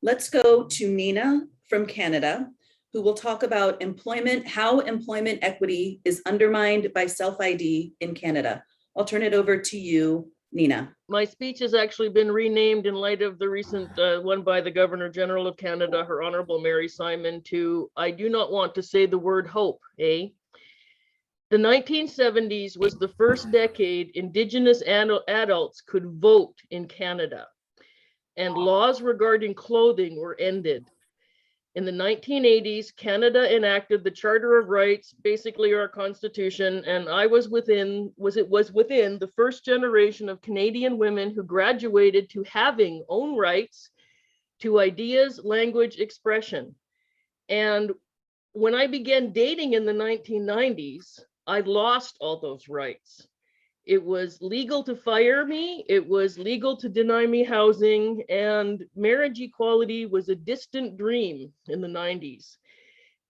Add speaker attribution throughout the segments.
Speaker 1: Let's go to Nina from Canada, who will talk about employment, how employment equity is undermined by self-ID in Canada. I'll turn it over to you, Nina.
Speaker 2: My speech has actually been renamed in light of the recent one by the Governor General of Canada, Her Honorable Mary Simon, to "I do not want to say the word hope, eh?" The 1970s was the first decade Indigenous adults could vote in Canada, and laws regarding clothing were ended. In the 1980s, Canada enacted the Charter of Rights, basically our Constitution, and I was within the first generation of Canadian women who graduated to having own rights to ideas, language, expression. And when I began dating in the 1990s, I lost all those rights. It was legal to fire me, it was legal to deny me housing, and marriage equality was a distant dream in the 90s.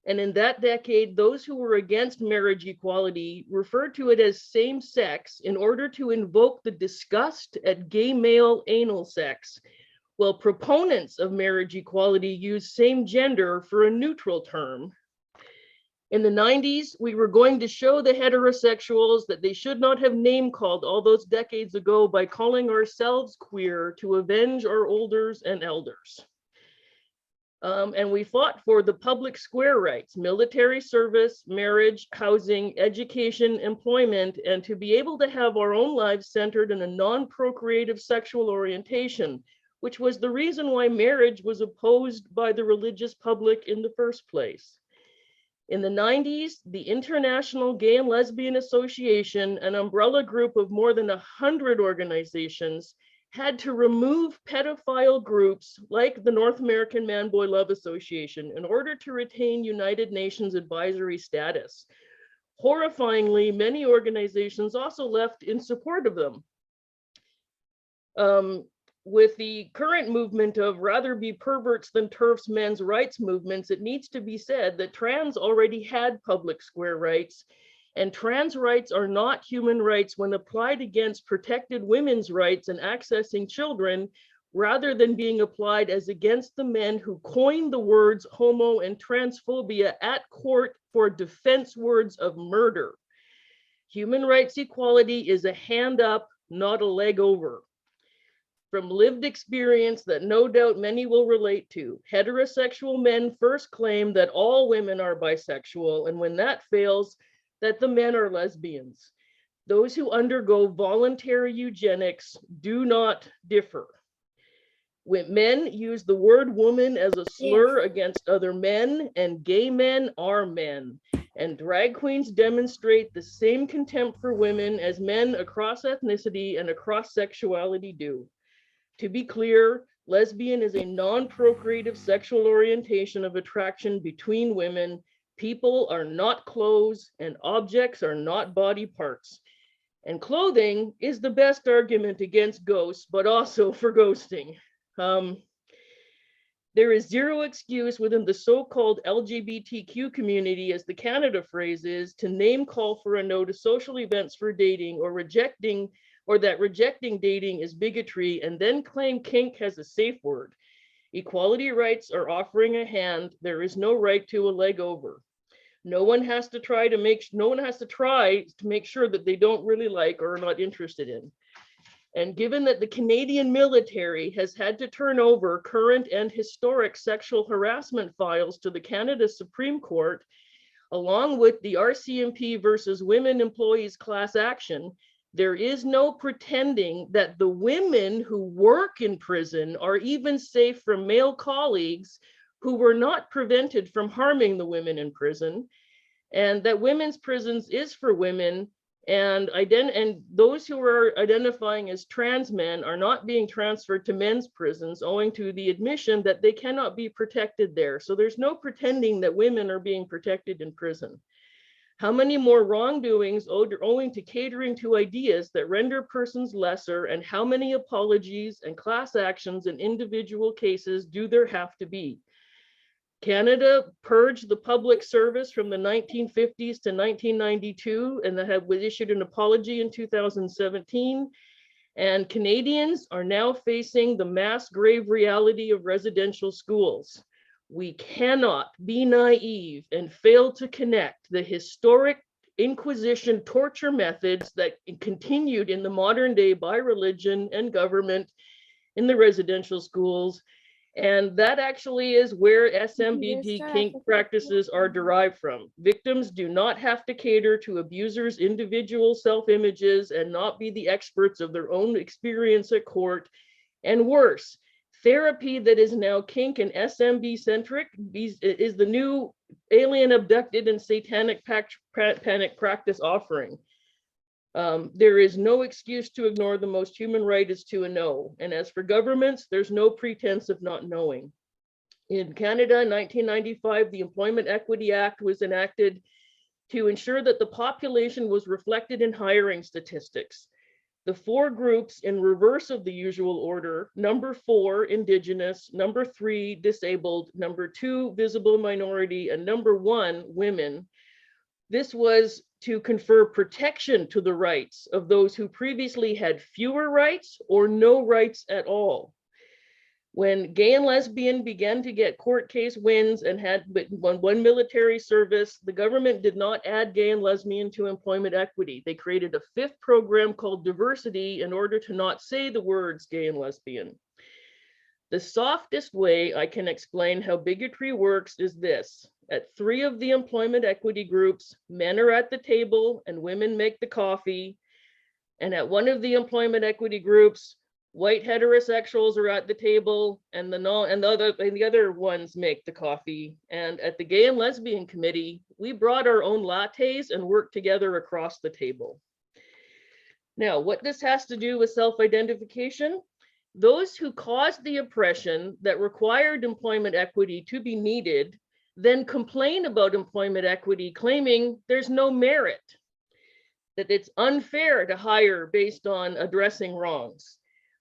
Speaker 2: And in that decade, those who were against marriage equality referred to it as same sex in order to invoke the disgust at gay male anal sex, while proponents of marriage equality used same gender for a neutral term. In the 90s, we were going to show the heterosexuals that they should not have name called all those decades ago by calling ourselves queer to avenge our olders and elders. And we fought for the public square rights, military service, marriage, housing, education, employment, and to be able to have our own lives centered in a non-procreative sexual orientation, which was the reason why marriage was opposed by the religious public in the first place. In the 90s, the International Gay and Lesbian Association, an umbrella group of more than 100 organizations, had to remove pedophile groups like the North American Man-Boy Love Association in order to retain United Nations advisory status. Horrifyingly, many organizations also left in support of them. With the current movement of rather be perverts than TERFs men's rights movements, it needs to be said that trans already had public square rights, and trans rights are not human rights when applied against protected women's rights and accessing children, rather than being applied as against the men who coined the words homo and transphobia at court for defense words of murder. Human rights equality is a hand up, not a leg over. From lived experience that no doubt many will relate to, heterosexual men first claim that all women are bisexual, and when that fails, that the men are lesbians. Those who undergo voluntary eugenics do not differ. When men use the word woman as a slur against other men, and gay men are men, and drag queens demonstrate the same contempt for women as men across ethnicity and across sexuality do. To be clear, lesbian is a non-procreative sexual orientation of attraction between women. People are not clothes and objects are not body parts. And clothing is the best argument against ghosts, but also for ghosting. There is zero excuse within the so-called LGBTQ community, as the Canada phrase is, to name call for a no to social events for dating or that rejecting dating is bigotry, and then claim kink has a safe word. Equality rights are offering a hand. There is no right to a leg over. No one has to try to make sure that they don't really like or are not interested in. And given that the Canadian military has had to turn over current and historic sexual harassment files to the Canada Supreme Court, along with the RCMP versus women employees class action, there is no pretending that the women who work in prison are even safe from male colleagues who were not prevented from harming the women in prison, and that women's prisons is for women, and those who are identifying as trans men are not being transferred to men's prisons owing to the admission that they cannot be protected there. So there's no pretending that women are being protected in prison. How many more wrongdoings owing to catering to ideas that render persons lesser, and how many apologies and class actions in individual cases do there have to be? Canada purged the public service from the 1950s to 1992, and that was issued an apology in 2017. And Canadians are now facing the mass grave reality of residential schools. We cannot be naive and fail to connect the historic Inquisition torture methods that continued in the modern day by religion and government in the residential schools. And that actually is where SMBP kink practices are derived from. Victims do not have to cater to abusers' individual self-images and not be the experts of their own experience at court. And worse, therapy that is now kink and SMB centric is the new alien abducted and satanic panic practice offering. There is no excuse to ignore the most human right is to know. And as for governments, there's no pretense of not knowing. In Canada, in 1995, the Employment Equity Act was enacted to ensure that the population was reflected in hiring statistics. The four groups in reverse of the usual order: number 4, indigenous; number 3, disabled; number 2, visible minority; and number 1, women. This was to confer protection to the rights of those who previously had fewer rights or no rights at all. When gay and lesbian began to get court case wins and had one military service, the government did not add gay and lesbian to employment equity. They created a 5th program called diversity in order to not say the words gay and lesbian. The softest way I can explain how bigotry works is this. At 3 of the employment equity groups, men are at the table and women make the coffee. And at one of the employment equity groups, white heterosexuals are at the table and the other ones make the coffee. And at the Gay and Lesbian Committee, we brought our own lattes and worked together across the table. Now, what this has to do with self-identification? Those who caused the oppression that required employment equity to be needed then complain about employment equity, claiming there's no merit, that it's unfair to hire based on addressing wrongs.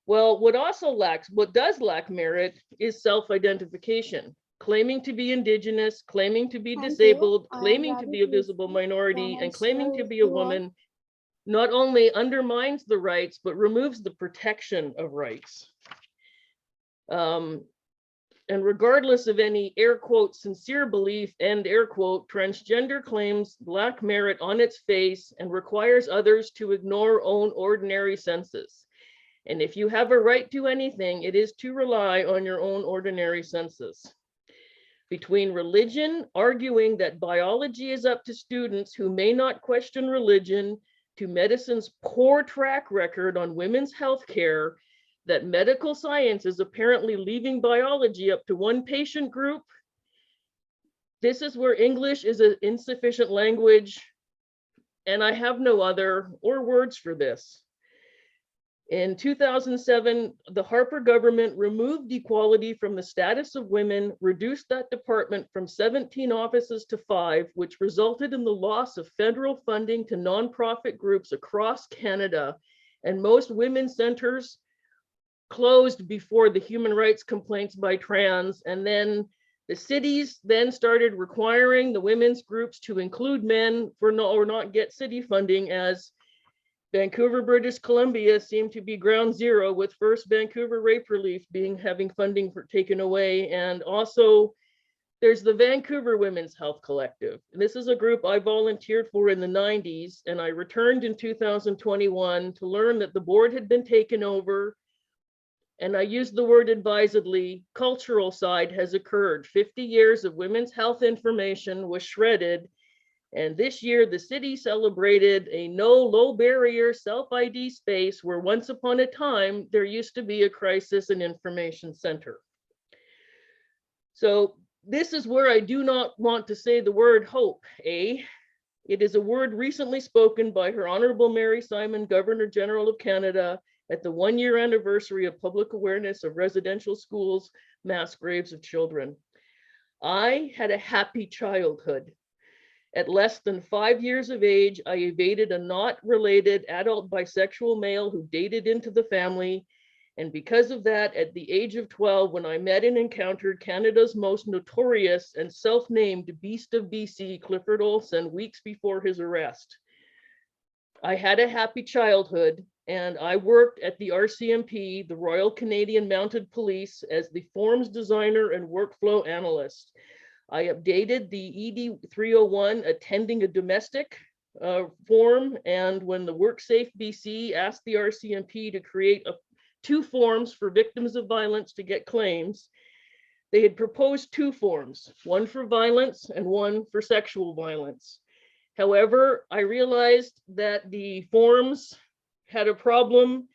Speaker 2: Well, what does lack merit is self-identification, claiming to be indigenous, claiming to be disabled, claiming to be a visible minority, and claiming to be a woman not only undermines the rights, but removes the protection of rights. And regardless of any air quote sincere belief, end air quote, transgender claims lack merit on its face and requires others to ignore own ordinary senses. And if you have a right to anything, it is to rely on your own ordinary senses. Between religion arguing that biology is up to students who may not question religion, to medicine's poor track record on women's health care, that medical science is apparently leaving biology up to one patient group. This is where English is an insufficient language, and I have no other or words for this. In 2007, the Harper government removed equality from the status of women, reduced that department from 17 offices to 5, which resulted in the loss of federal funding to nonprofit groups across Canada, and most women's centers closed before the human rights complaints by trans. And then the cities then started requiring the women's groups to include men or not get city funding, as Vancouver, British Columbia seemed to be ground zero, with first Vancouver Rape Relief having funding taken away. And also there's the Vancouver Women's Health Collective. And this is a group I volunteered for in the 90s, and I returned in 2021 to learn that the board had been taken over. And I use the word advisedly, cultural side has occurred. 50 years of women's health information was shredded. And this year, the city celebrated a no low barrier self-ID space where once upon a time, there used to be a crisis and information center. So this is where I do not want to say the word hope, eh? It is a word recently spoken by Her Honorable Mary Simon, Governor General of Canada, at the 1-year anniversary of public awareness of residential schools, mass graves of children. I had a happy childhood. At less than 5 years of age, I evaded a not related adult bisexual male who dated into the family. And because of that, at the age of 12, when I met and encountered Canada's most notorious and self-named Beast of BC, Clifford Olson, weeks before his arrest. I had a happy childhood, and I worked at the RCMP, the Royal Canadian Mounted Police, as the forms designer and workflow analyst. I updated the ED 301 attending a domestic form, and when the WorkSafe BC asked the RCMP to create two forms for victims of violence to get claims, they had proposed two forms, one for violence and one for sexual violence. However, I realized that the forms had a problem,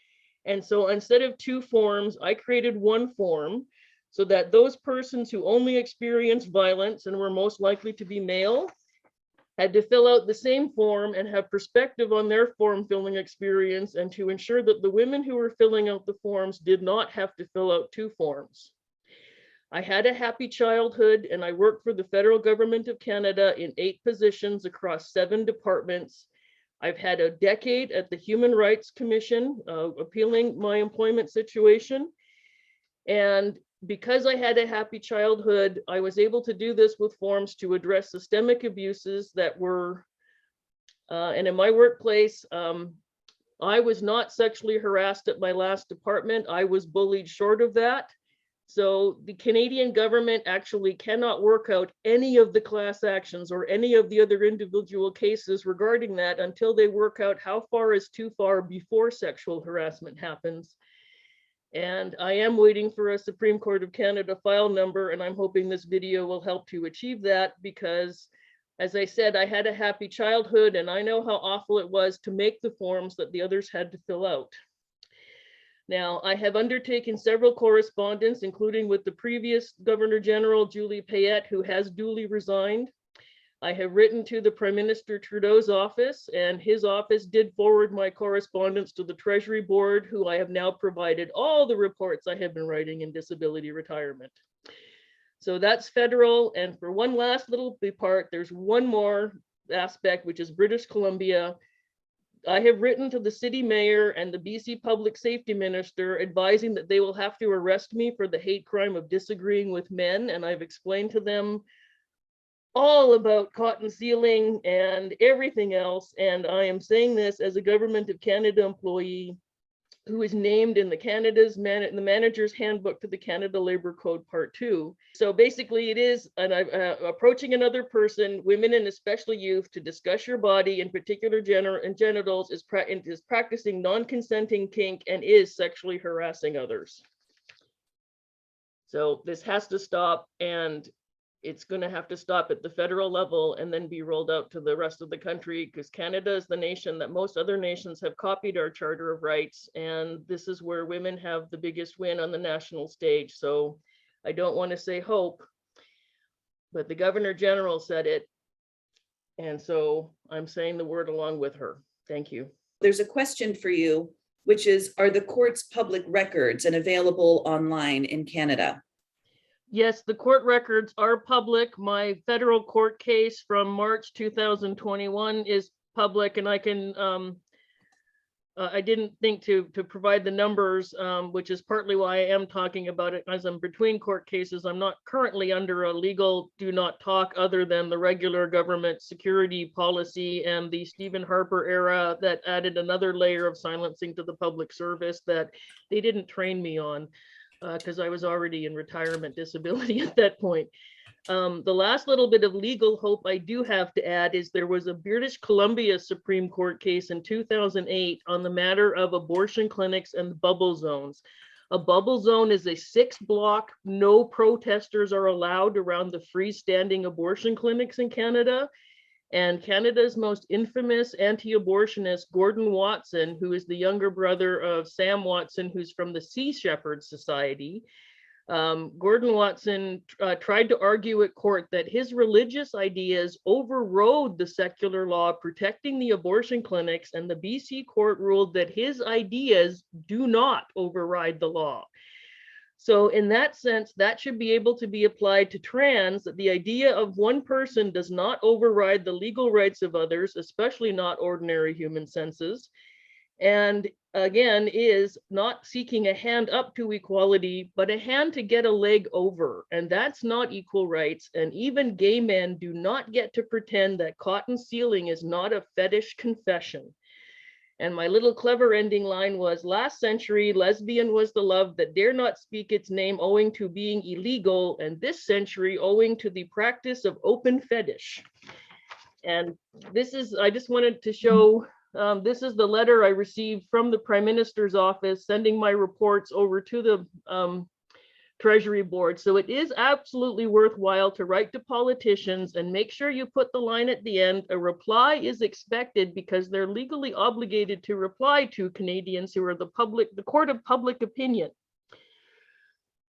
Speaker 2: and so instead of two forms, I created one form so that those persons who only experienced violence and were most likely to be male had to fill out the same form and have perspective on their form filling experience, and to ensure that the women who were filling out the forms did not have to fill out two forms. I had a happy childhood, and I worked for the federal government of Canada in 8 positions across 7 departments. I've had a decade at the Human Rights Commission appealing my employment situation. And because I had a happy childhood, I was able to do this with forms to address systemic abuses that were, and in my workplace, I was not sexually harassed at my last department. I was bullied short of that. So the Canadian government actually cannot work out any of the class actions or any of the other individual cases regarding that until they work out how far is too far before sexual harassment happens. And I am waiting for a Supreme Court of Canada file number, and I'm hoping this video will help to achieve that, because as I said, I had a happy childhood and I know how awful it was to make the forms that the others had to fill out. Now, I have undertaken several correspondence, including with the previous Governor General, Julie Payette, who has duly resigned. I have written to the Prime Minister Trudeau's office, and his office did forward my correspondence to the Treasury Board, who I have now provided all the reports I have been writing in disability retirement. So that's federal. And for one last little part, there's one more aspect, which is British Columbia. I have written to the city mayor and the BC Public Safety Minister advising that they will have to arrest me for the hate crime of disagreeing with men. And I've explained to them all about cotton sealing and everything else. And I am saying this as a Government of Canada employee who is named in the manager's handbook to the Canada Labor Code Part 2. So basically it is approaching another person, women and especially youth, to discuss your body, in particular genitals, is practicing non-consenting kink and is sexually harassing others. So this has to stop, and it's going to have to stop at the federal level and then be rolled out to the rest of the country, because Canada is the nation that most other nations have copied our Charter of Rights, and this is where women have the biggest win on the national stage. So I don't want to say hope, but the Governor General said it, and so I'm saying the word along with her. Thank you.
Speaker 1: There's a question for you, which is, are the courts public records and available online in Canada?
Speaker 2: Yes, the court records are public. My federal court case from March 2021 is public, and I can, I didn't think to provide the numbers, which is partly why I am talking about it, as I'm between court cases. I'm not currently under a legal do not talk other than the regular government security policy and the Stephen Harper era that added another layer of silencing to the public service that they didn't train me on, because I was already in retirement disability at that point. The last little bit of legal hope I do have to add is there was a British Columbia Supreme Court case in 2008 on the matter of abortion clinics and bubble zones. A bubble zone is a 6-block, no protesters are allowed around the freestanding abortion clinics in Canada. And Canada's most infamous anti-abortionist, Gordon Watson, who is the younger brother of Sam Watson, who's from the Sea Shepherd Society. Gordon Watson tried to argue at court that his religious ideas overrode the secular law protecting the abortion clinics, and the BC court ruled that his ideas do not override the law. So in that sense, that should be able to be applied to trans, that the idea of one person does not override the legal rights of others, especially not ordinary human senses. And again, is not seeking a hand up to equality, but a hand to get a leg over. And that's not equal rights. And even gay men do not get to pretend that cotton sealing is not a fetish confession. And my little clever ending line was, last century, lesbian was the love that dare not speak its name owing to being illegal, and this century owing to the practice of open fetish. And this is, I just wanted to show, this is the letter I received from the Prime Minister's office, sending my reports over to the Treasury Board. So it is absolutely worthwhile to write to politicians and make sure you put the line at the end. A reply is expected because they're legally obligated to reply to Canadians who are the court of public opinion.